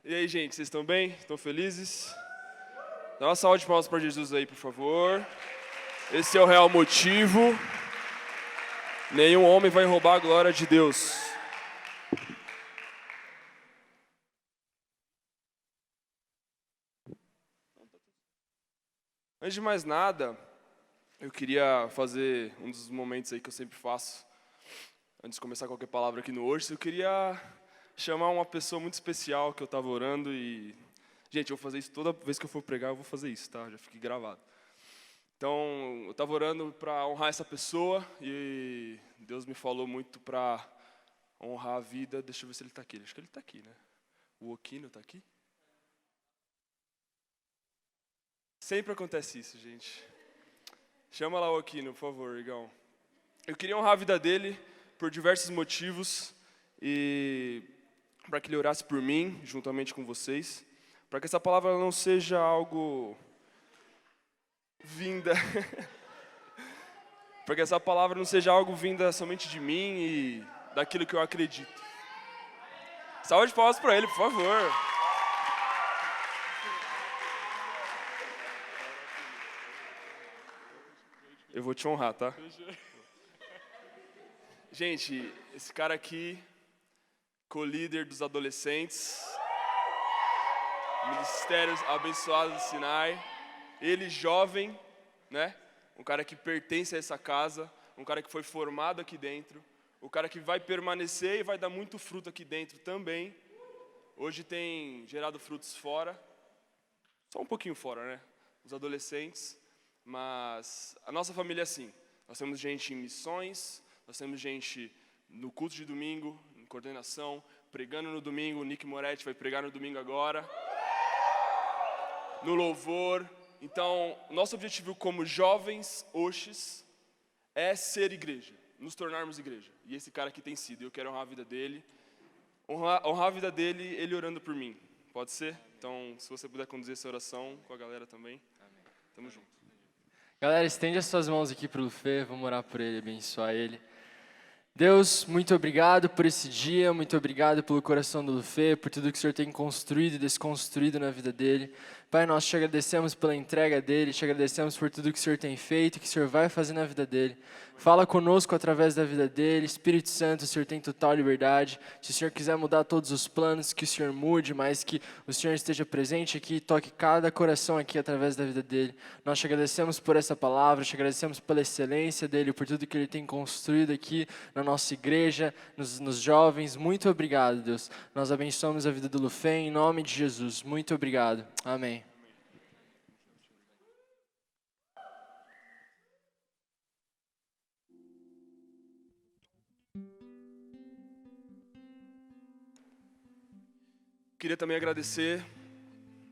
E aí, gente, vocês estão bem? Estão felizes? Dá uma salva de palmas para Jesus aí, por favor. Esse é o real motivo. Nenhum homem vai roubar a glória de Deus. Antes de mais nada, eu queria fazer um dos momentos aí que eu sempre faço, antes de começar qualquer palavra aqui no Hoje. Eu queria chamar uma pessoa muito especial que eu estava orando e... Gente, eu vou fazer isso toda vez que eu for pregar, eu vou fazer isso, tá? Já fique gravado. Então, eu estava orando para honrar essa pessoa e Deus me falou muito para honrar a vida. Deixa eu ver se ele está aqui. Acho que ele está aqui, né? O Okino está aqui? Sempre acontece isso, gente. Chama lá o Okino, por favor, Igão. Eu queria honrar a vida dele por diversos motivos e para que ele orasse por mim, juntamente com vocês, para que essa palavra não seja algo vinda, para que essa palavra não seja algo vinda somente de mim e daquilo que eu acredito. Salve de palmas para ele, por favor. Eu vou te honrar, tá? Gente, esse cara aqui, co-líder dos adolescentes, Ministérios Abençoados do Sinai, ele jovem, né? Um cara que pertence a essa casa, um cara que foi formado aqui dentro, um cara que vai permanecer e vai dar muito fruto aqui dentro também. Hoje tem gerado frutos fora, só um pouquinho fora, né? Os adolescentes, mas a nossa família é assim. Nós temos gente em missões, nós temos gente no culto de domingo, em coordenação, pregando no domingo. O Nick Moretti vai pregar no domingo agora. No louvor. Então, nosso objetivo como jovens Oxes é ser igreja, nos tornarmos igreja. E esse cara aqui tem sido. Eu quero honrar a vida dele. Honrar a vida dele, ele orando por mim. Pode ser? Então, se você puder conduzir essa oração com a galera também. Tamo junto. Galera, estende as suas mãos aqui para o Fê, vamos orar por ele, abençoar ele. Deus, muito obrigado por esse dia, muito obrigado pelo coração do Lufê, por tudo que o Senhor tem construído e desconstruído na vida dele. Pai, nós te agradecemos pela entrega dele, te agradecemos por tudo que o Senhor tem feito e que o Senhor vai fazer na vida dele. Fala conosco através da vida dele. Espírito Santo, o Senhor tem total liberdade. Se o Senhor quiser mudar todos os planos, que o Senhor mude, mas que o Senhor esteja presente aqui e toque cada coração aqui através da vida dele. Nós te agradecemos por essa palavra, te agradecemos pela excelência dele, por tudo que ele tem construído aqui na nossa igreja, nos jovens. Muito obrigado, Deus. Nós abençoamos a vida do Lufê em nome de Jesus. Muito obrigado. Amém. Queria também agradecer,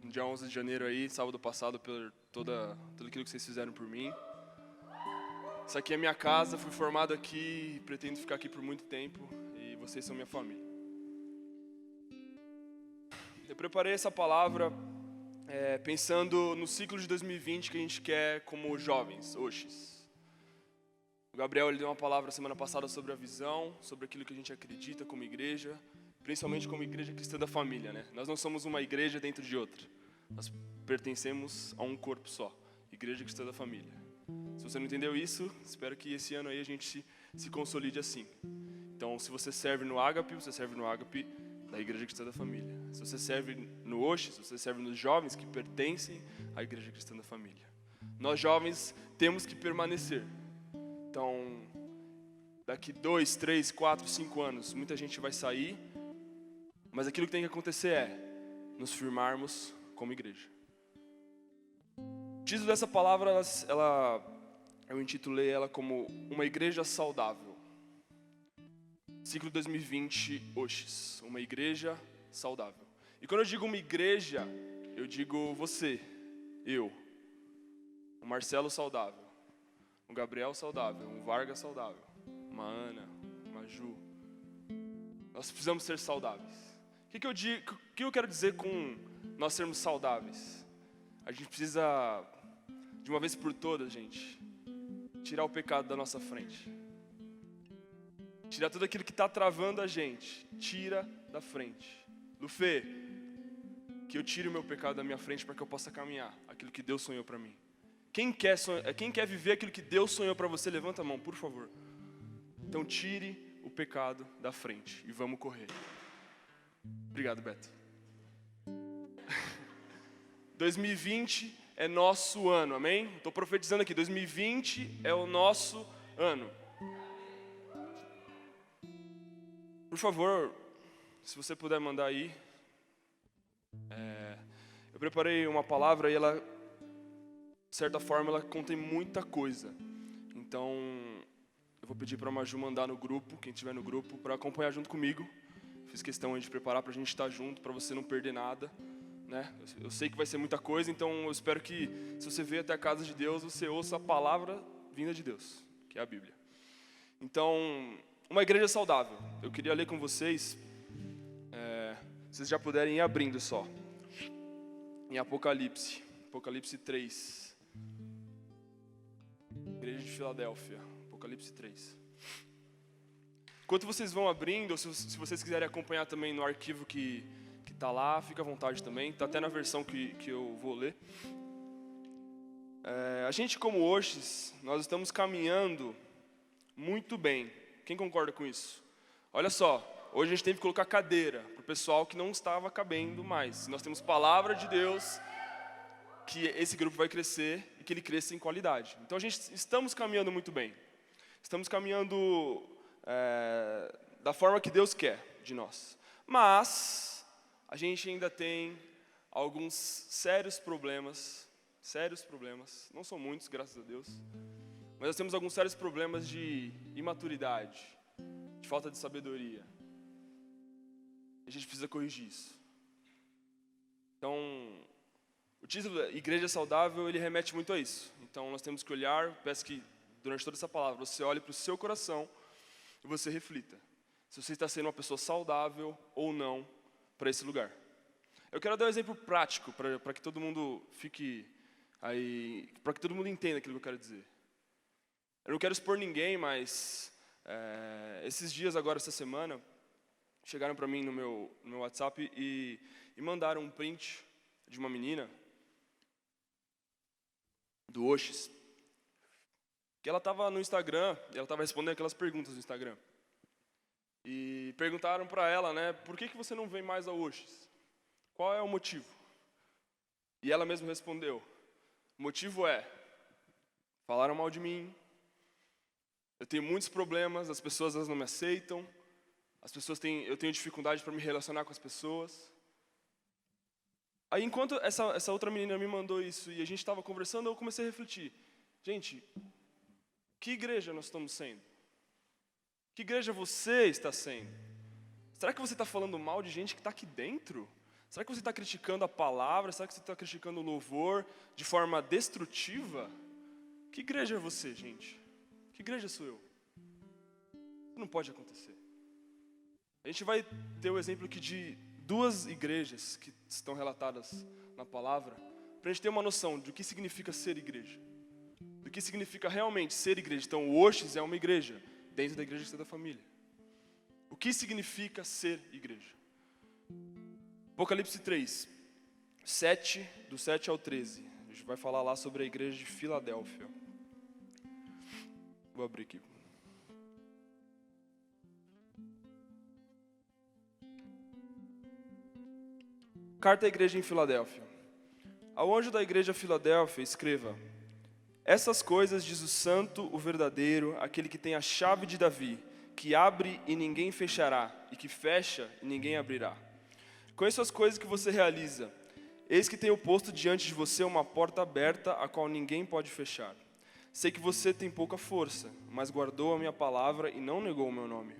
no dia 11 de janeiro aí, sábado passado, por tudo aquilo que vocês fizeram por mim. Isso aqui é minha casa, fui formado aqui, pretendo ficar aqui por muito tempo e vocês são minha família. Eu preparei essa palavra pensando no ciclo de 2020 que a gente quer como jovens, Oxes. O Gabriel ele deu uma palavra semana passada sobre a visão, sobre aquilo que a gente acredita como igreja, principalmente como igreja cristã da família, né? Nós não somos uma igreja dentro de outra. Nós pertencemos a um corpo só, igreja cristã da família. Se você não entendeu isso, espero que esse ano aí a gente se consolide assim. Então, se você serve no Ágape, você serve no Ágape da igreja cristã da família. Se você serve no Oxe, se você serve nos jovens que pertencem à igreja cristã da família. Nós jovens temos que permanecer. Então, daqui 2, 3, 4, 5 anos, muita gente vai sair. Mas aquilo que tem que acontecer é nos firmarmos como igreja. O título dessa palavra, eu intitulei ela como Uma Igreja Saudável. Ciclo 2020, Oxes. Uma igreja saudável. E quando eu digo uma igreja, eu digo você, eu. Um Marcelo saudável. Um Gabriel saudável. Um Vargas saudável. Uma Ana, uma Ju. Nós precisamos ser saudáveis. O que eu quero dizer com nós sermos saudáveis? A gente precisa, de uma vez por todas, gente, tirar o pecado da nossa frente. Tirar tudo aquilo que está travando a gente. Tira da frente. Lufê, que eu tire o meu pecado da minha frente para que eu possa caminhar aquilo que Deus sonhou para mim. Quem quer viver aquilo que Deus sonhou para você, levanta a mão, por favor. Então tire o pecado da frente e vamos correr. Obrigado, Beto. 2020 é nosso ano, amém? Estou profetizando aqui, 2020 é o nosso ano. Por favor, se você puder mandar aí. Eu preparei uma palavra e ela, de certa forma, ela contém muita coisa. Então, eu vou pedir para a Maju mandar no grupo, quem estiver no grupo, para acompanhar junto comigo. Fiz questão de preparar para a gente estar junto, para você não perder nada. Né? Eu sei que vai ser muita coisa, então eu espero que, se você vier até a casa de Deus, você ouça a palavra vinda de Deus, que é a Bíblia. Então, uma igreja saudável. Eu queria ler com vocês, se vocês já puderem ir abrindo só. Em Apocalipse 3. Igreja de Filadélfia, Apocalipse 3. Enquanto vocês vão abrindo, ou se vocês quiserem acompanhar também no arquivo que está lá, fica à vontade também. Está até na versão que eu vou ler. A gente, como Oxis, nós estamos caminhando muito bem. Quem concorda com isso? Olha só. Hoje a gente teve que colocar cadeira para o pessoal que não estava cabendo mais. Nós temos palavra de Deus, que esse grupo vai crescer e que ele cresça em qualidade. Então estamos caminhando muito bem. Estamos caminhando da forma que Deus quer de nós. Mas a gente ainda tem alguns sérios problemas. Não são muitos, graças a Deus. Mas nós temos alguns sérios problemas de imaturidade, de falta de sabedoria. A gente precisa corrigir isso. Então, o título Igreja Saudável, ele remete muito a isso. Então, nós temos que olhar, peço que durante toda essa palavra, você olhe para o seu coração e você reflita. Se você está sendo uma pessoa saudável ou não para esse lugar. Eu quero dar um exemplo prático para que todo mundo fique aí, para que todo mundo entenda aquilo que eu quero dizer. Eu não quero expor ninguém, mas esses dias agora, essa semana, chegaram para mim no meu WhatsApp e mandaram um print de uma menina do Oxis, que ela estava no Instagram, e ela estava respondendo aquelas perguntas no Instagram. E perguntaram para ela, né, por que você não vem mais ao Oxis? Qual é o motivo? E ela mesma respondeu, o motivo é, falaram mal de mim, eu tenho muitos problemas, as pessoas elas não me aceitam, eu tenho dificuldade para me relacionar com as pessoas. Aí, enquanto essa outra menina me mandou isso e a gente estava conversando, eu comecei a refletir. Gente, que igreja nós estamos sendo? Que igreja você está sendo? Será que você está falando mal de gente que está aqui dentro? Será que você está criticando a palavra? Será que você está criticando o louvor de forma destrutiva? Que igreja é você, gente? Que igreja sou eu? Isso não pode acontecer. A gente vai ter o exemplo aqui de duas igrejas que estão relatadas na palavra, para a gente ter uma noção do que significa ser igreja, do que significa realmente ser igreja. Então, o Oxis é uma igreja, dentro da igreja que você é da família. O que significa ser igreja? Apocalipse 3, do 7 ao 13. A gente vai falar lá sobre a igreja de Filadélfia. Vou abrir aqui. Carta à igreja em Filadélfia. Ao anjo da igreja de Filadélfia, escreva: essas coisas diz o santo, o verdadeiro, aquele que tem a chave de Davi, que abre e ninguém fechará, e que fecha e ninguém abrirá. Conheço as coisas que você realiza. Eis que tenho posto diante de você uma porta aberta, a qual ninguém pode fechar. Sei que você tem pouca força, mas guardou a minha palavra e não negou o meu nome.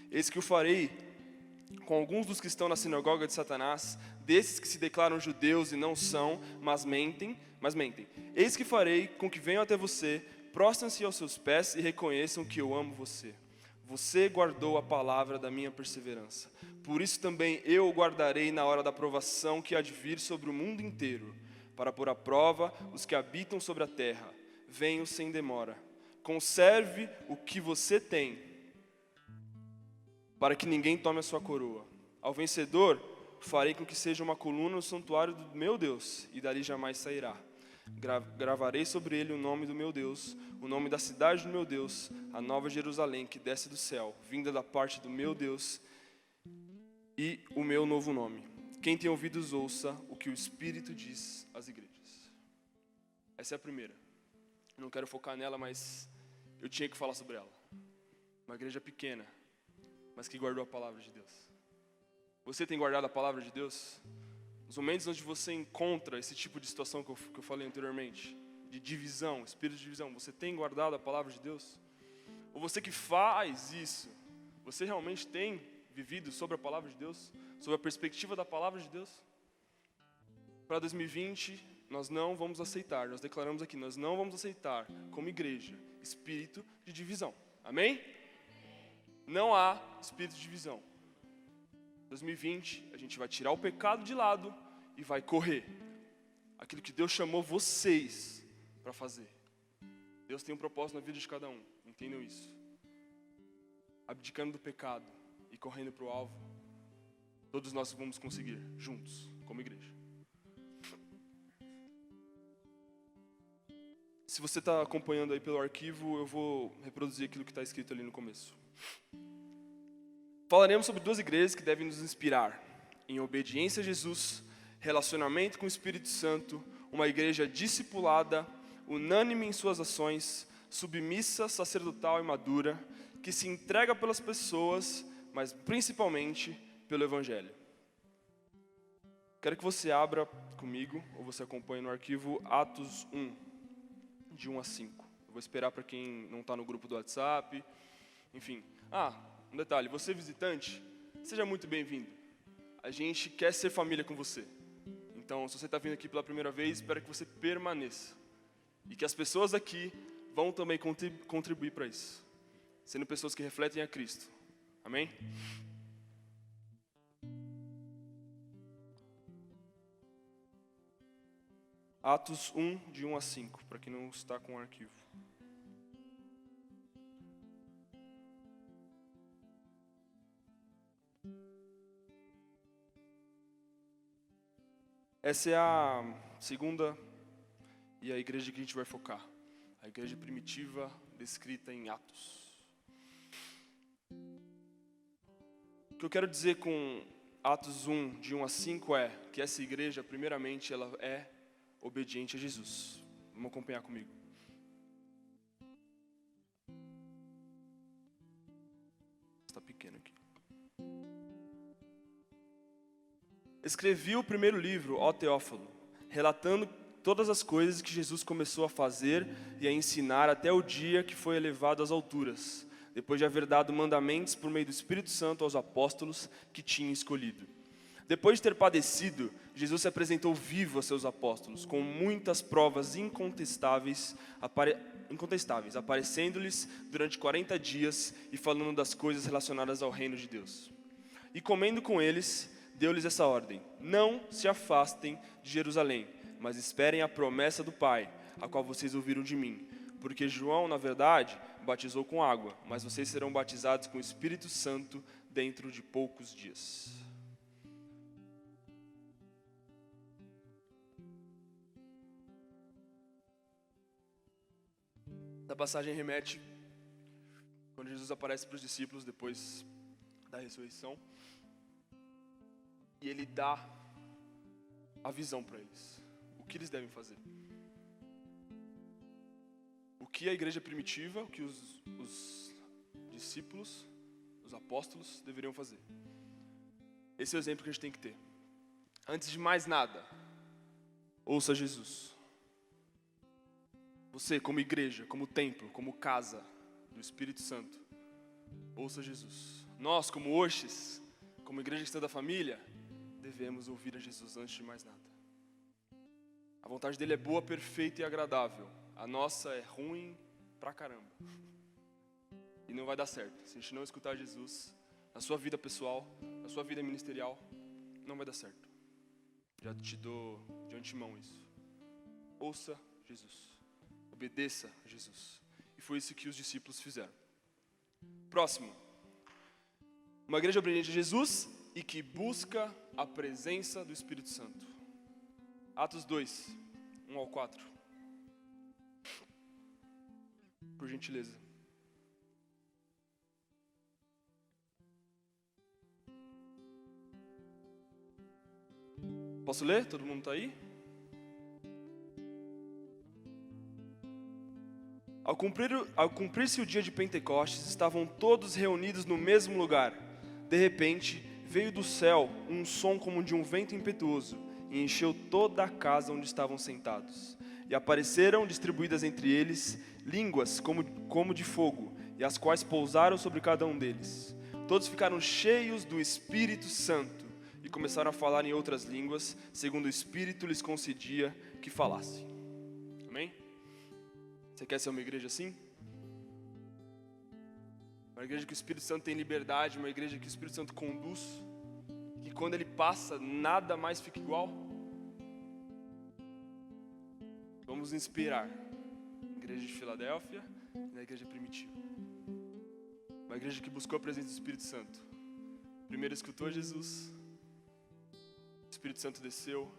Eis que o farei com alguns dos que estão na sinagoga de Satanás, desses que se declaram judeus e não são, mas mentem. Eis que farei com que venham até você, prostrem-se aos seus pés e reconheçam que eu amo você. Você guardou a palavra da minha perseverança. Por isso também eu o guardarei na hora da provação que há de vir sobre o mundo inteiro, para pôr à prova os que habitam sobre a terra. Venho sem demora. Conserve o que você tem, para que ninguém tome a sua coroa. Ao vencedor farei com que seja uma coluna no santuário do meu Deus, e dali jamais sairá. Gravarei sobre ele o nome do meu Deus, o nome da cidade do meu Deus, a nova Jerusalém que desce do céu, vinda da parte do meu Deus, e o meu novo nome. Quem tem ouvidos ouça o que o Espírito diz às igrejas. Essa é a primeira. Eu não quero focar nela, mas eu tinha que falar sobre ela. Uma igreja pequena, mas que guardou a palavra de Deus. Você tem guardado a palavra de Deus? Nos momentos onde você encontra esse tipo de situação que eu falei anteriormente, de divisão, espírito de divisão, você tem guardado a palavra de Deus? Ou você que faz isso, você realmente tem vivido sobre a palavra de Deus? Sobre a perspectiva da palavra de Deus? Para 2020, nós não vamos aceitar, nós declaramos aqui, nós não vamos aceitar, como igreja, espírito de divisão. Amém? Não há espírito de divisão. 2020, a gente vai tirar o pecado de lado e vai correr aquilo que Deus chamou vocês para fazer. Deus tem um propósito na vida de cada um, entendam isso. Abdicando do pecado e correndo para o alvo, todos nós vamos conseguir, juntos, como igreja. Se você está acompanhando aí pelo arquivo, eu vou reproduzir aquilo que está escrito ali no começo. Falaremos sobre duas igrejas que devem nos inspirar em obediência a Jesus, relacionamento com o Espírito Santo, uma igreja discipulada, unânime em suas ações, submissa, sacerdotal e madura, que se entrega pelas pessoas, mas principalmente pelo Evangelho. Quero que você abra comigo, ou você acompanhe no arquivo, Atos 1, de 1 a 5. Eu vou esperar para quem não está no grupo do WhatsApp, enfim. Um detalhe, você visitante, seja muito bem-vindo. A gente quer ser família com você. Então, se você está vindo aqui pela primeira vez, espero que você permaneça. E que as pessoas aqui vão também contribuir para isso. Sendo pessoas que refletem a Cristo. Amém? Atos 1, de 1 a 5, para quem não está com o arquivo. Essa é a segunda e a igreja que a gente vai focar. A igreja primitiva descrita em Atos. O que eu quero dizer com Atos 1, de 1 a 5 é que essa igreja, primeiramente, ela é obediente a Jesus. Vamos acompanhar comigo. Está pequeno aqui. Escrevi o primeiro livro, ó Teófilo, relatando todas as coisas que Jesus começou a fazer e a ensinar até o dia que foi elevado às alturas, depois de haver dado mandamentos por meio do Espírito Santo aos apóstolos que tinha escolhido. Depois de ter padecido, Jesus se apresentou vivo a seus apóstolos, com muitas provas incontestáveis, aparecendo-lhes durante 40 dias e falando das coisas relacionadas ao reino de Deus. E comendo com eles, deu-lhes essa ordem: não se afastem de Jerusalém, mas esperem a promessa do Pai, a qual vocês ouviram de mim. Porque João, na verdade, batizou com água, mas vocês serão batizados com o Espírito Santo dentro de poucos dias. Essa passagem remete quando Jesus aparece para os discípulos depois da ressurreição. E ele dá a visão para eles. O que eles devem fazer. O que a igreja primitiva, o que os discípulos, os apóstolos deveriam fazer. Esse é o exemplo que a gente tem que ter. Antes de mais nada, ouça Jesus. Você, como igreja, como templo, como casa do Espírito Santo, ouça Jesus. Nós, como Oxes, como igreja cristã da família, devemos ouvir a Jesus antes de mais nada. A vontade dele é boa, perfeita e agradável. A nossa é ruim pra caramba. E não vai dar certo. Se a gente não escutar Jesus, na sua vida pessoal, na sua vida ministerial, não vai dar certo. Já te dou de antemão isso. Ouça Jesus. Obedeça a Jesus. E foi isso que os discípulos fizeram. Próximo. Uma igreja obediente a Jesus e que busca a presença do Espírito Santo. Atos 2, 1 ao 4. Por gentileza. Posso ler? Todo mundo está aí? Ao cumprir-se o dia de Pentecostes, estavam todos reunidos no mesmo lugar. De repente, veio do céu um som como de um vento impetuoso e encheu toda a casa onde estavam sentados. E apareceram, distribuídas entre eles, línguas como de fogo, e as quais pousaram sobre cada um deles. Todos ficaram cheios do Espírito Santo e começaram a falar em outras línguas, segundo o Espírito lhes concedia que falassem. Amém? Você quer ser uma igreja assim? Uma igreja que o Espírito Santo tem liberdade, uma igreja que o Espírito Santo conduz, que quando ele passa, nada mais fica igual? Vamos inspirar a igreja de Filadélfia e a igreja primitiva. Uma igreja que buscou a presença do Espírito Santo. Primeiro escutou Jesus, o Espírito Santo desceu,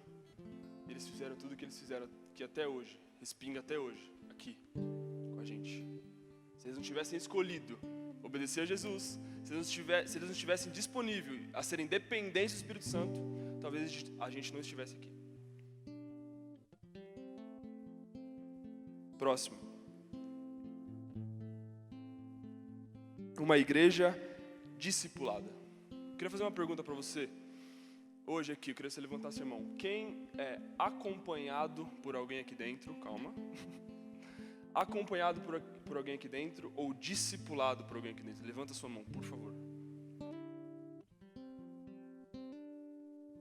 eles fizeram tudo o que eles fizeram aqui até hoje, respinga até hoje, aqui, com a gente. Se eles não tivessem escolhido obedecer a Jesus, se eles não estivessem disponíveis a serem dependentes do Espírito Santo, talvez a gente não estivesse aqui. Próximo. Uma igreja discipulada. Eu queria fazer uma pergunta para você. Hoje aqui, eu queria que você levantasse a mão. Quem é acompanhado por alguém aqui dentro? Calma. Acompanhado por alguém aqui dentro ou discipulado por alguém aqui dentro? Levanta a sua mão, por favor.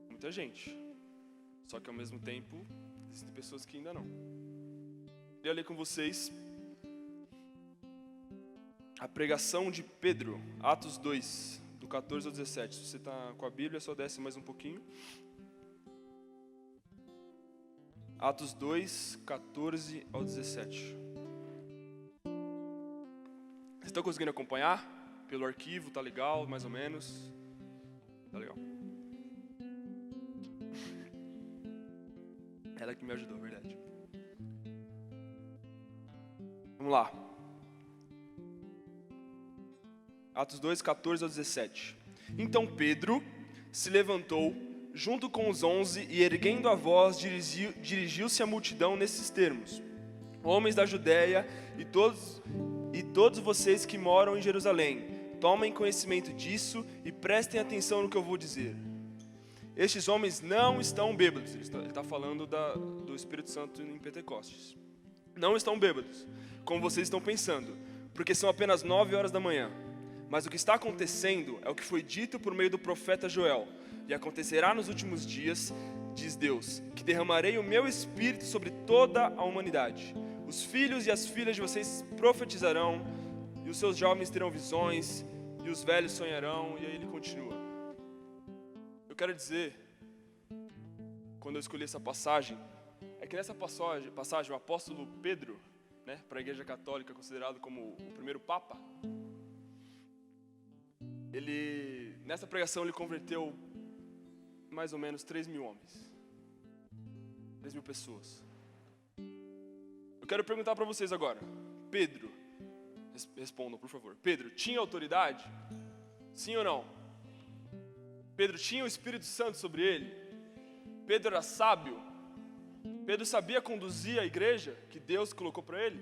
Muita gente. Só que ao mesmo tempo, existem pessoas que ainda não. Eu queria ler com vocês a pregação de Pedro, Atos 2, do 14 ao 17. Se você está com a Bíblia, só desce mais um pouquinho. Atos 2, 14 ao 17. Vocês estão conseguindo acompanhar? Pelo arquivo, tá legal, mais ou menos? Tá legal. Ela que me ajudou, verdade. Vamos lá. Atos 2, 14 ao 17. Então Pedro se levantou junto com os 11 e erguendo a voz dirigiu-se à multidão nesses termos: Homens da Judéia e todos vocês que moram em Jerusalém, tomem conhecimento disso e prestem atenção no que eu vou dizer. Estes homens não estão bêbados. Ele está falando do Espírito Santo em Pentecostes. Não estão bêbados, como vocês estão pensando, porque são apenas 9 horas da manhã. Mas o que está acontecendo é o que foi dito por meio do profeta Joel. E acontecerá nos últimos dias, diz Deus, que derramarei o meu Espírito sobre toda a humanidade. Os filhos e as filhas de vocês profetizarão, e os seus jovens terão visões, e os velhos sonharão. E aí ele continua. Eu quero dizer, quando eu escolhi essa passagem, é que nessa passagem o apóstolo Pedro, para a igreja católica, considerado como o primeiro papa, nessa pregação ele converteu mais ou menos 3.000 homens, 3.000 pessoas. Eu quero perguntar para vocês agora, Pedro, respondam por favor, Pedro tinha autoridade? Sim ou não? Pedro tinha o Espírito Santo sobre ele? Pedro era sábio? Pedro sabia conduzir a igreja que Deus colocou para ele?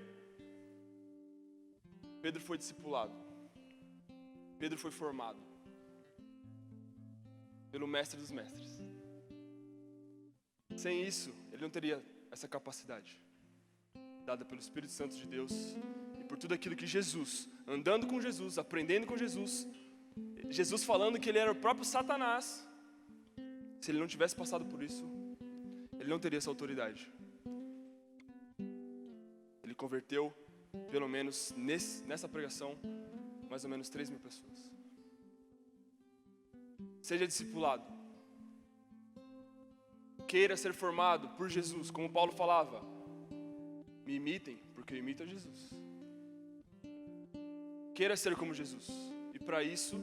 Pedro foi discipulado. Pedro foi formado pelo mestre dos mestres. Sem isso, ele não teria essa capacidade dada pelo Espírito Santo de Deus e por tudo aquilo que Jesus, andando com Jesus, aprendendo com Jesus, Jesus falando que ele era o próprio Satanás. Se ele não tivesse passado por isso, ele não teria essa autoridade. Ele converteu, pelo menos nessa pregação, mais ou menos 3.000 pessoas. Seja discipulado. Queira ser formado por Jesus, como Paulo falava. Me imitem, porque eu imito a Jesus. Queira ser como Jesus. E para isso,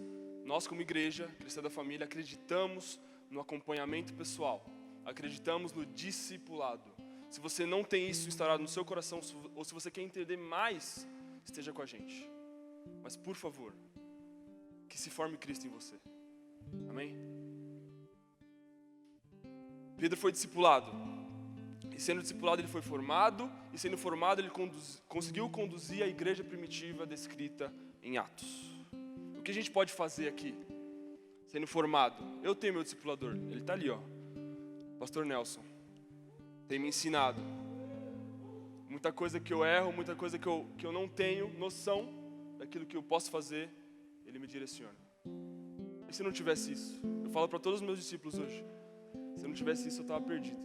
nós como igreja, Cristã da Família, acreditamos no acompanhamento pessoal. Acreditamos no discipulado. Se você não tem isso instaurado no seu coração, ou se você quer entender mais, esteja com a gente. Mas, por favor, que se forme Cristo em você. Amém? Pedro foi discipulado. E sendo discipulado, ele foi formado. E sendo formado, ele conseguiu conduzir a igreja primitiva descrita em Atos. O que a gente pode fazer aqui? Sendo formado. Eu tenho meu discipulador. Ele está ali, ó. Pastor Nelson. Tem me ensinado. Muita coisa que eu erro, muita coisa que eu não tenho noção daquilo que eu posso fazer, ele me direciona. E se não tivesse isso? Eu falo para todos os meus discípulos hoje. Se eu não tivesse isso, eu estava perdido.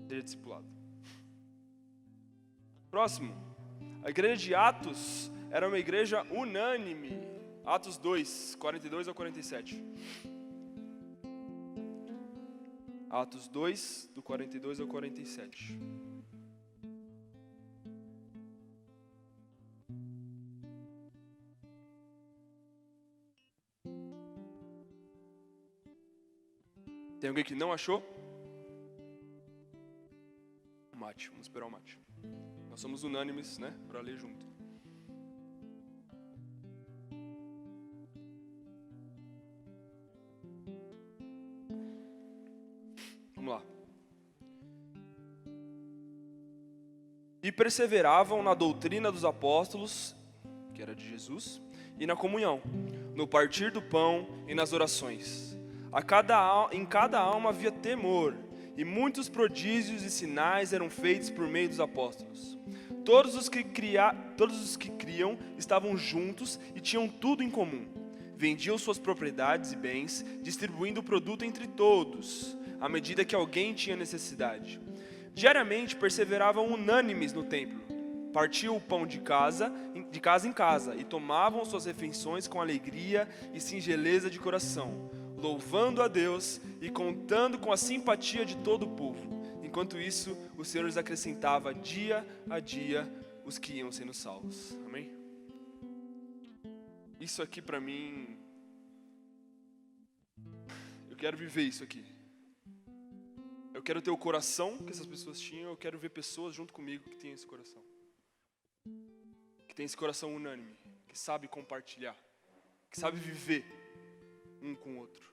Seja discipulado. Próximo. A igreja de Atos era uma igreja unânime. Atos 2, 42 ao 47. Atos 2, do 42 ao 47. Tem alguém que não achou? Mate, vamos esperar o mate. Nós somos unânimes, né, para ler junto. Vamos lá. E perseveravam na doutrina dos apóstolos, que era de Jesus, e na comunhão, no partir do pão e nas orações. Em cada alma havia temor, e muitos prodígios e sinais eram feitos por meio dos apóstolos. Todos os que criam estavam juntos e tinham tudo em comum. Vendiam suas propriedades e bens, distribuindo o produto entre todos, à medida que alguém tinha necessidade. Diariamente perseveravam unânimes no templo. Partiam o pão de casa em casa, e tomavam suas refeições com alegria e singeleza de coração, louvando a Deus e contando com a simpatia de todo o povo. Enquanto isso, o Senhor lhes acrescentava dia a dia os que iam sendo salvos. Amém? Isso aqui para mim, eu quero viver isso aqui. Eu quero ter o coração que essas pessoas tinham, eu quero ver pessoas junto comigo que têm esse coração. Que tem esse coração unânime, que sabe compartilhar, que sabe viver um com o outro,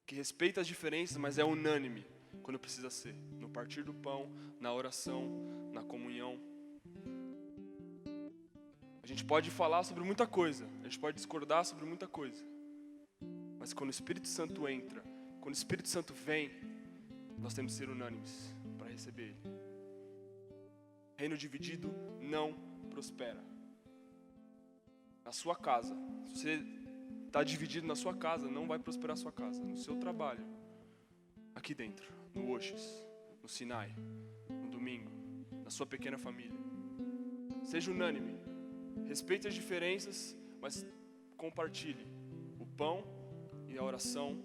que respeita as diferenças, mas é unânime quando precisa ser, no partir do pão, na oração, na comunhão. A gente pode falar sobre muita coisa, a gente pode discordar sobre muita coisa, mas quando o Espírito Santo entra, quando o Espírito Santo vem, nós temos que ser unânimes para receber Ele. Reino dividido não prospera. Na sua casa, se você está dividido na sua casa, não vai prosperar a sua casa. No seu trabalho, aqui dentro, no Oxis, no Sinai, no domingo, na sua pequena família. Seja unânime, respeite as diferenças, mas compartilhe o pão e a oração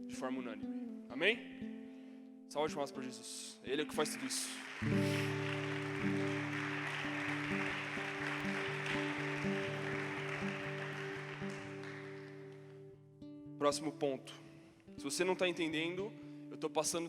de forma unânime. Amém? Salve de palmas para Jesus. Ele é o que faz tudo isso. Próximo ponto. Se você não está entendendo, eu estou passando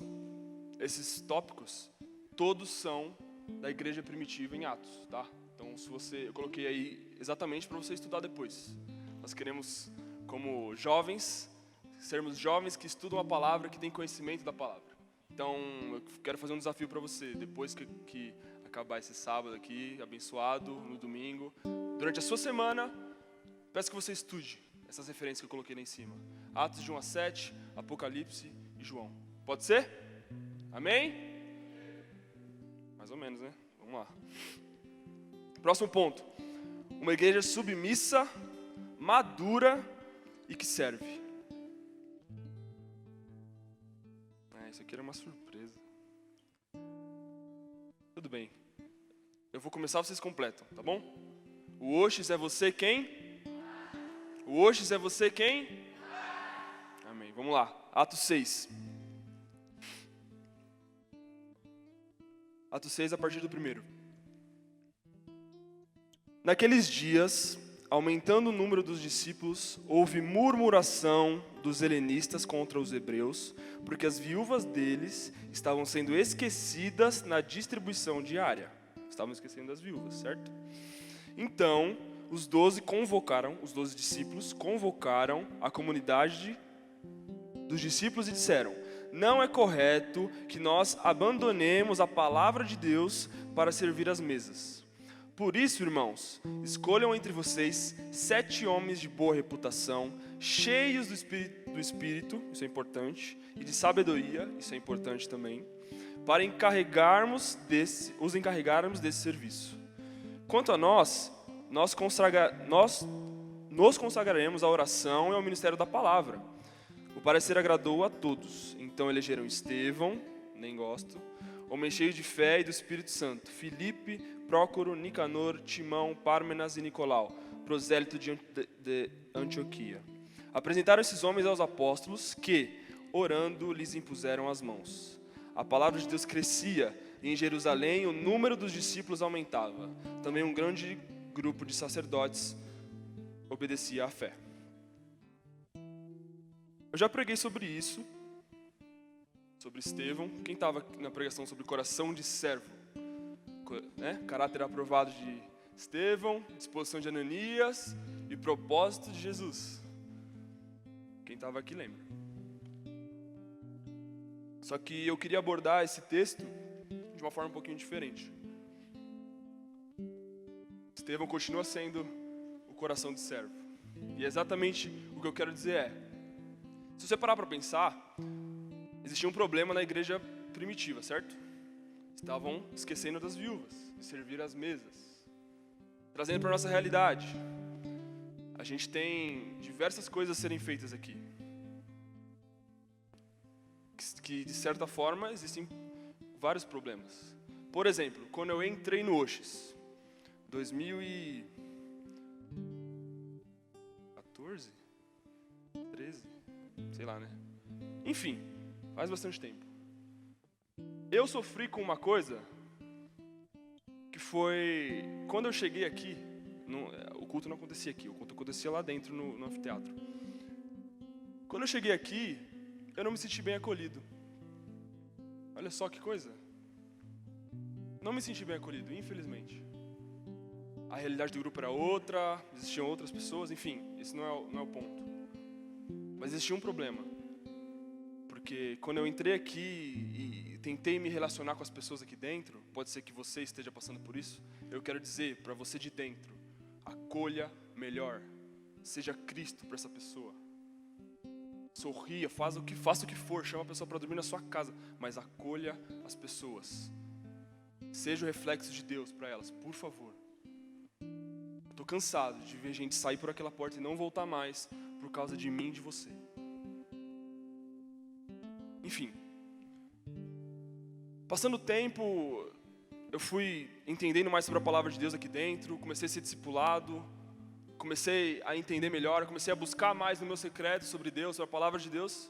esses tópicos, todos são da igreja primitiva em Atos, tá? Então, eu coloquei aí exatamente para você estudar depois. Nós queremos, como jovens, sermos jovens que estudam a palavra, que têm conhecimento da palavra. Então, eu quero fazer um desafio para você, depois que acabar esse sábado aqui, abençoado, no domingo, durante a sua semana, peço que você estude essas referências que eu coloquei lá em cima. Atos de 1 a 7, Apocalipse e João. Pode ser? Amém? Mais ou menos, né? Vamos lá. Próximo ponto. Uma igreja submissa, madura e que serve. Isso aqui era uma surpresa. Tudo bem. Eu vou começar, vocês completam, tá bom? O Oxis é você quem? O Oxis é você quem? Amém. Vamos lá. Atos 6. Atos 6 a partir do 1. Naqueles dias, aumentando o número dos discípulos, houve murmuração dos helenistas contra os hebreus, porque as viúvas deles estavam sendo esquecidas na distribuição diária. Estavam esquecendo das viúvas, certo? Então, os 12 discípulos convocaram a comunidade dos discípulos e disseram: não é correto que nós abandonemos a palavra de Deus para servir às mesas. Por isso, irmãos, escolham entre vocês 7 homens de boa reputação, cheios do Espírito, isso é importante, e de sabedoria, isso é importante também, para os encarregarmos desse serviço. Quanto a nós nos consagraremos à oração e ao ministério da palavra. O parecer agradou a todos. Então elegeram Estevão, nem gosto, homem cheio de fé e do Espírito Santo, Filipe, Prócoro, Nicanor, Timão, Pármenas e Nicolau, prosélito de Antioquia. Apresentaram esses homens aos apóstolos que, orando, lhes impuseram as mãos. A palavra de Deus crescia e em Jerusalém o número dos discípulos aumentava. Também um grande grupo de sacerdotes obedecia à fé. Eu já preguei sobre isso, sobre Estevão. Quem estava na pregação sobre coração de servo? Né? Caráter aprovado de Estevão, disposição de Ananias e propósito de Jesus. Quem estava aqui lembra. Só que eu queria abordar esse texto de uma forma um pouquinho diferente. Estevão continua sendo o coração de servo. E exatamente o que eu quero dizer é: se você parar para pensar, existia um problema na igreja primitiva, certo? Estavam esquecendo das viúvas, de servir às mesas. Trazendo para a nossa realidade, a gente tem diversas coisas a serem feitas aqui. Que de certa forma existem vários problemas. Por exemplo, quando eu entrei no Oxis, 2014, 13, sei lá, né? Enfim, faz bastante tempo. Eu sofri com uma coisa que foi, quando eu cheguei aqui, o culto não acontecia aqui, o culto acontecia lá dentro no anfiteatro. Quando eu cheguei aqui, eu não me senti bem acolhido. Olha só que coisa. Não me senti bem acolhido, infelizmente. A realidade do grupo era outra, existiam outras pessoas, enfim, esse não é o ponto. Mas existia um problema. Porque quando eu entrei aqui e tentei me relacionar com as pessoas aqui dentro, pode ser que você esteja passando por isso, eu quero dizer para você de dentro: acolha melhor, seja Cristo para essa pessoa. Sorria, faça o que for, chama a pessoa para dormir na sua casa, mas acolha as pessoas. Seja o reflexo de Deus para elas, por favor. Estou cansado de ver gente sair por aquela porta e não voltar mais por causa de mim e de você. Enfim, passando o tempo, eu fui entendendo mais sobre a palavra de Deus aqui dentro, comecei a ser discipulado, comecei a entender melhor, comecei a buscar mais no meu secreto sobre Deus, sobre a palavra de Deus.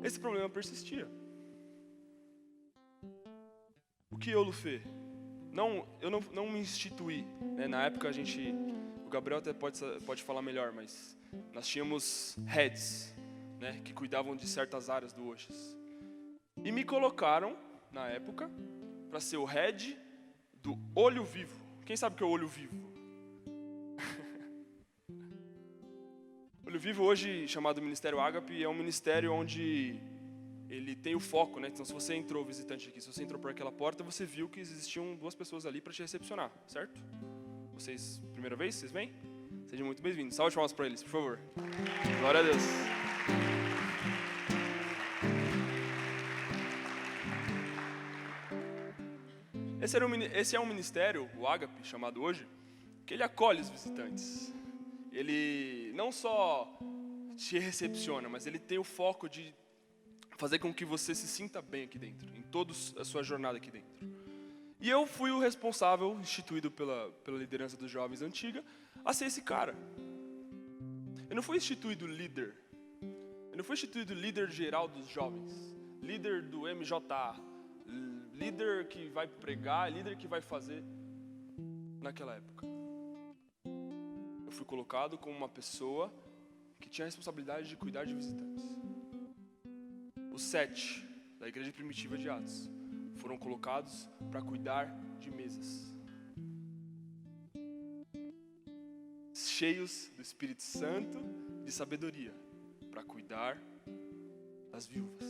Esse problema persistia. O que eu, Lufê? Eu não me instituí, né? Na época o Gabriel até pode falar melhor, mas nós tínhamos heads, né, que cuidavam de certas áreas do Oxis. E me colocaram, na época, para ser o head do Olho Vivo. Quem sabe o que é o Olho Vivo? Olho Vivo, hoje chamado Ministério Ágape, é um ministério onde ele tem o foco, né? Então, se você entrou, visitante aqui, se você entrou por aquela porta, você viu que existiam 2 pessoas ali para te recepcionar, certo? Vocês, primeira vez, vocês vêm? Sejam muito bem-vindos. Salve de palmas para eles, por favor. Glória a Deus. Esse é um ministério, o Ágape, chamado hoje, que ele acolhe os visitantes. Ele não só te recepciona, mas ele tem o foco de fazer com que você se sinta bem aqui dentro, em toda a sua jornada aqui dentro. E eu fui o responsável, instituído pela liderança dos jovens antiga, a ser esse cara. Eu não fui instituído líder. Eu não fui instituído líder geral dos jovens, líder do MJA, líder que vai pregar, líder que vai fazer naquela época. fui colocado como uma pessoa que tinha a responsabilidade de cuidar de visitantes. Os 7 da igreja primitiva de Atos foram colocados para cuidar de mesas, cheios do Espírito Santo, de sabedoria, para cuidar das viúvas.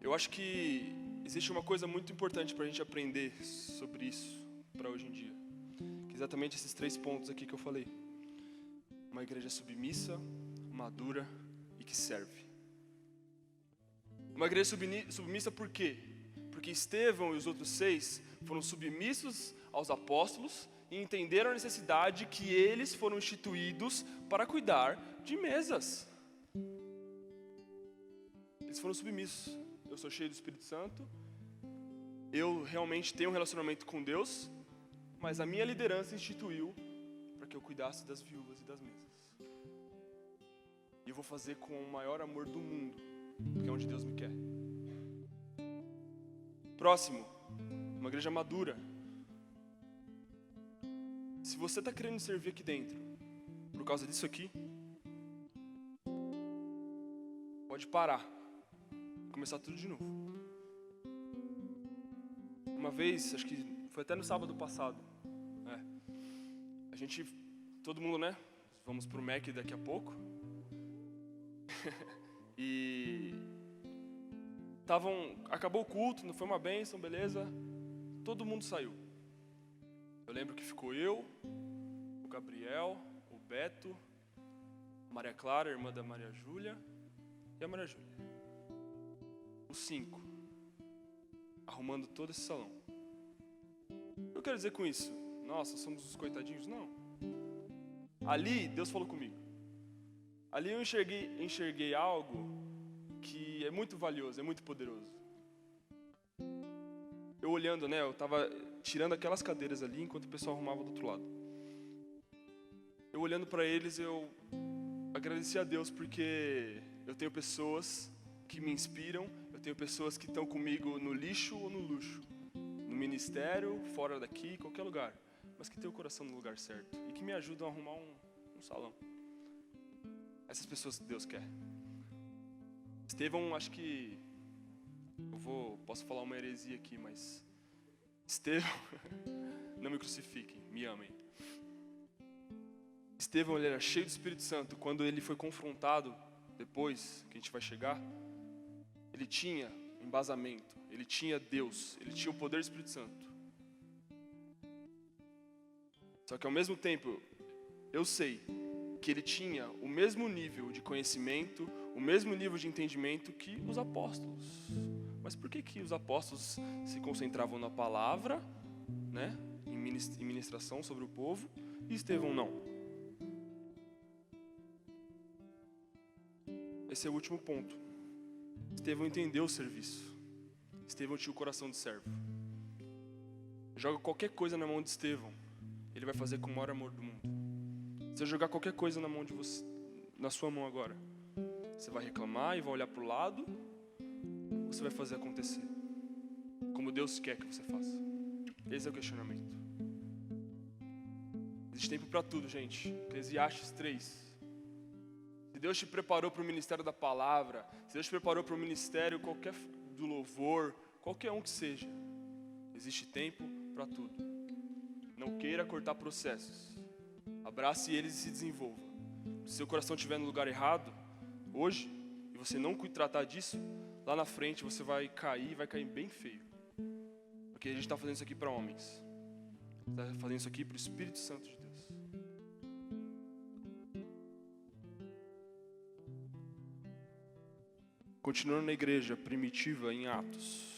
Eu acho que existe uma coisa muito importante para a gente aprender sobre isso para hoje em dia, que é exatamente esses 3 pontos aqui que eu falei. Uma igreja submissa, madura e que serve. Uma igreja submissa por quê? Porque Estevão e os outros 6 foram submissos aos apóstolos e entenderam a necessidade que eles foram instituídos para cuidar de mesas. Eles foram submissos. Eu sou cheio do Espírito Santo, eu realmente tenho um relacionamento com Deus, mas a minha liderança instituiu para que eu cuidasse das viúvas e das mesas. E eu vou fazer com o maior amor do mundo, porque é onde Deus me quer. Próximo, uma igreja madura. Se você está querendo servir aqui dentro, por causa disso aqui, pode parar, começar tudo de novo. Uma vez, acho que foi até no sábado passado, a gente, todo mundo, né? Vamos pro Mac daqui a pouco. E acabou o culto, não foi uma bênção, beleza? Todo mundo saiu. Eu lembro que ficou eu, o Gabriel, o Beto, a Maria Clara, a irmã da Maria Júlia, e a Maria Júlia. Os 5, arrumando todo esse salão. Eu quero dizer com isso, nossa, somos os coitadinhos? Não. Ali, Deus falou comigo. Ali eu enxerguei algo que é muito valioso, é muito poderoso. Eu olhando, eu estava tirando aquelas cadeiras ali enquanto o pessoal arrumava do outro lado. Eu olhando para eles, eu agradeci a Deus porque eu tenho pessoas que me inspiram, eu tenho pessoas que estão comigo no lixo ou no luxo, no ministério, fora daqui, qualquer lugar, mas que tem o coração no lugar certo e que me ajudam a arrumar um salão. Essas pessoas que Deus quer. Estevão, acho que posso falar uma heresia aqui, mas Estevão, não me crucifiquem, me amem. Estevão, ele era cheio do Espírito Santo. Quando ele foi confrontado, depois que a gente vai chegar, ele tinha embasamento, ele tinha Deus, ele tinha o poder do Espírito Santo. Só que ao mesmo tempo, eu sei que ele tinha o mesmo nível de conhecimento, o mesmo nível de entendimento que os apóstolos. Mas por que os apóstolos se concentravam na palavra, em ministração sobre o povo, e Estevão não? Esse é o último ponto. Estevão entendeu o serviço. Estevão tinha o coração de servo. Joga qualquer coisa na mão de Estevão, ele vai fazer com o maior amor do mundo. Se eu jogar qualquer coisa na mão de você, na sua mão agora, você vai reclamar e vai olhar para o lado, ou você vai fazer acontecer como Deus quer que você faça? Esse é o questionamento. Existe tempo para tudo, gente. Eclesiastes 3. Se Deus te preparou para o ministério da palavra, se Deus te preparou para o ministério qualquer do louvor, qualquer um que seja, existe tempo para tudo. Não queira cortar processos. Abrace eles e se desenvolva. Se seu coração estiver no lugar errado, hoje, e você não tratar disso, lá na frente você vai cair bem feio. Porque a gente está fazendo isso aqui para homens. Está fazendo isso aqui para o Espírito Santo de Deus. Continuando na igreja primitiva em Atos.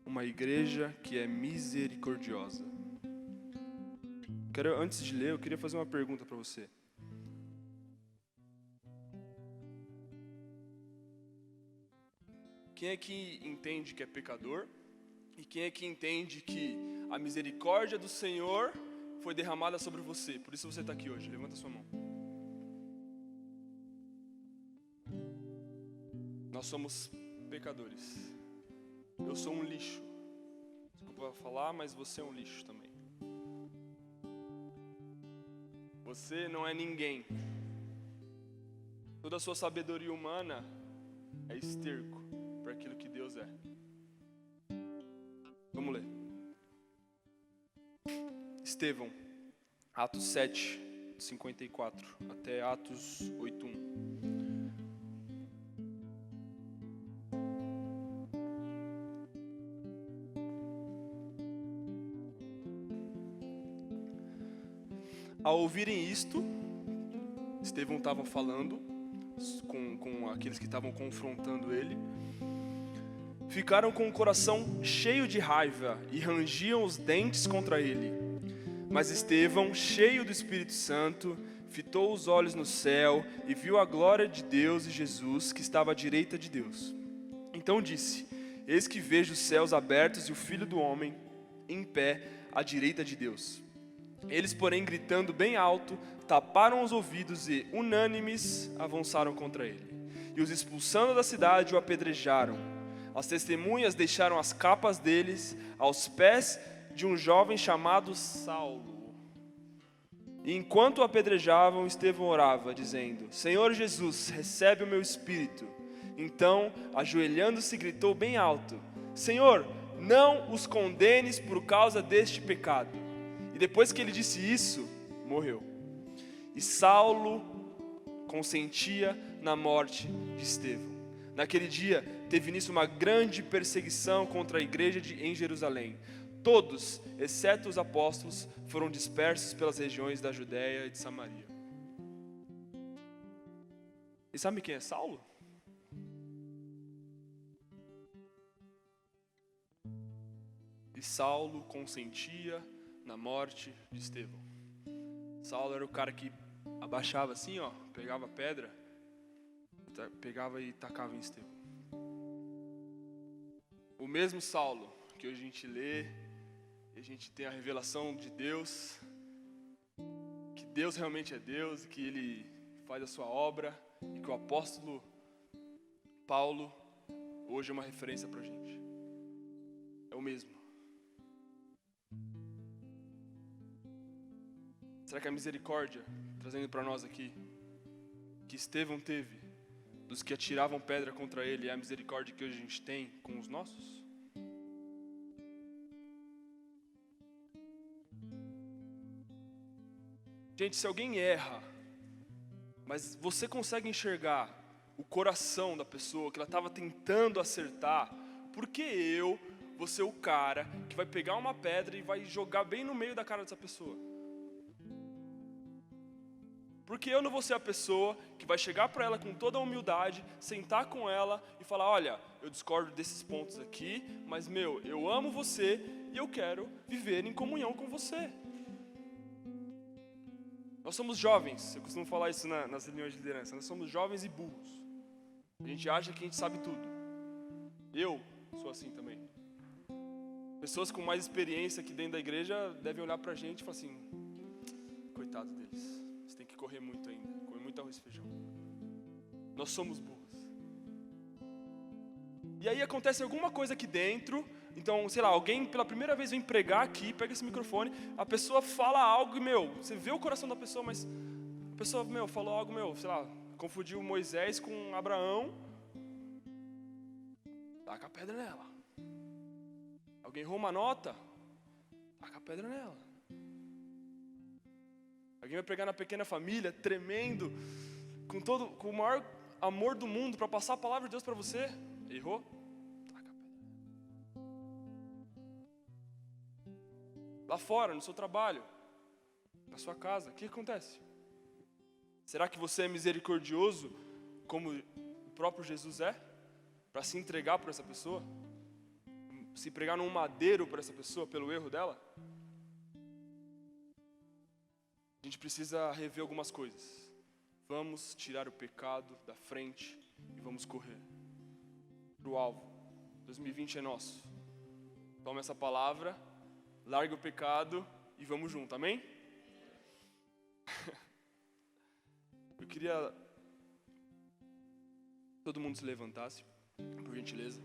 Uma igreja que é misericordiosa. Antes de ler, eu queria fazer uma pergunta para você. Quem é que entende que é pecador? E quem é que entende que a misericórdia do Senhor foi derramada sobre você? Por isso você está aqui hoje. Levanta sua mão. Nós somos pecadores. Eu sou um lixo. Desculpa falar, mas você é um lixo também. Você não é ninguém. Toda a sua sabedoria humana é esterco para aquilo que Deus é. Vamos ler. Estevão, Atos 7, 54 até Atos 8:1. Ao ouvirem isto, Estevão estava falando com aqueles que estavam confrontando ele. Ficaram com o coração cheio de raiva e rangiam os dentes contra ele. Mas Estevão, cheio do Espírito Santo, fitou os olhos no céu e viu a glória de Deus e Jesus, que estava à direita de Deus. Então disse: Eis que vejo os céus abertos e o Filho do Homem em pé à direita de Deus. Eles, porém, gritando bem alto, taparam os ouvidos e, unânimes, avançaram contra ele. E os expulsando da cidade, o apedrejaram. As testemunhas deixaram as capas deles aos pés de um jovem chamado Saulo. E enquanto o apedrejavam, Estevão orava, dizendo: Senhor Jesus, recebe o meu espírito. Então, ajoelhando-se, gritou bem alto: Senhor, não os condenes por causa deste pecado. E depois que ele disse isso, morreu. E Saulo consentia na morte de Estevão. Naquele dia, teve início uma grande perseguição contra a igreja em Jerusalém. Todos, exceto os apóstolos, foram dispersos pelas regiões da Judéia e de Samaria. E sabe quem é Saulo? E Saulo consentia na morte de Estevão. Saulo era o cara que abaixava assim, ó, pegava pedra, pegava e tacava em Estevão. O mesmo Saulo que hoje a gente lê, e a gente tem a revelação de Deus, que Deus realmente é Deus, e que Ele faz a sua obra, e que o apóstolo Paulo hoje é uma referência pra gente. É o mesmo. Será que a misericórdia, trazendo para nós aqui, que Estevão teve, dos que atiravam pedra contra ele, é a misericórdia que hoje a gente tem com os nossos? Gente, se alguém erra, mas você consegue enxergar o coração da pessoa, que ela estava tentando acertar, por que eu vou ser o cara que vai pegar uma pedra e vai jogar bem no meio da cara dessa pessoa? Porque eu não vou ser a pessoa que vai chegar para ela com toda a humildade, sentar com ela e falar: olha, eu discordo desses pontos aqui, mas eu amo você e eu quero viver em comunhão com você. Nós somos jovens, eu costumo falar isso nas reuniões de liderança, nós somos jovens e burros. A gente acha que a gente sabe tudo. Eu sou assim também. Pessoas com mais experiência aqui dentro da igreja devem olhar pra gente e falar assim: coitado deles. Você tem que correr muito ainda, comer muito arroz e feijão. Nós somos burros. E aí acontece alguma coisa aqui dentro, então, sei lá, alguém pela primeira vez vem pregar aqui, pega esse microfone, a pessoa fala algo e, você vê o coração da pessoa, mas a pessoa, falou algo, sei lá, confundiu Moisés com Abraão, taca a pedra nela. Alguém errou uma nota, taca a pedra nela. Alguém vai pregar na pequena família, tremendo, com o maior amor do mundo para passar a palavra de Deus para você. Errou? Taca a pedra. Lá fora, no seu trabalho, na sua casa, o que acontece? Será que você é misericordioso como o próprio Jesus é? Para se entregar por essa pessoa? Se pregar num madeiro por essa pessoa pelo erro dela? A gente precisa rever algumas coisas. Vamos tirar o pecado da frente e vamos correr para o alvo. 2020 é nosso. Toma essa palavra, larga o pecado e vamos junto, amém? Eu queria que todo mundo se levantasse, por gentileza.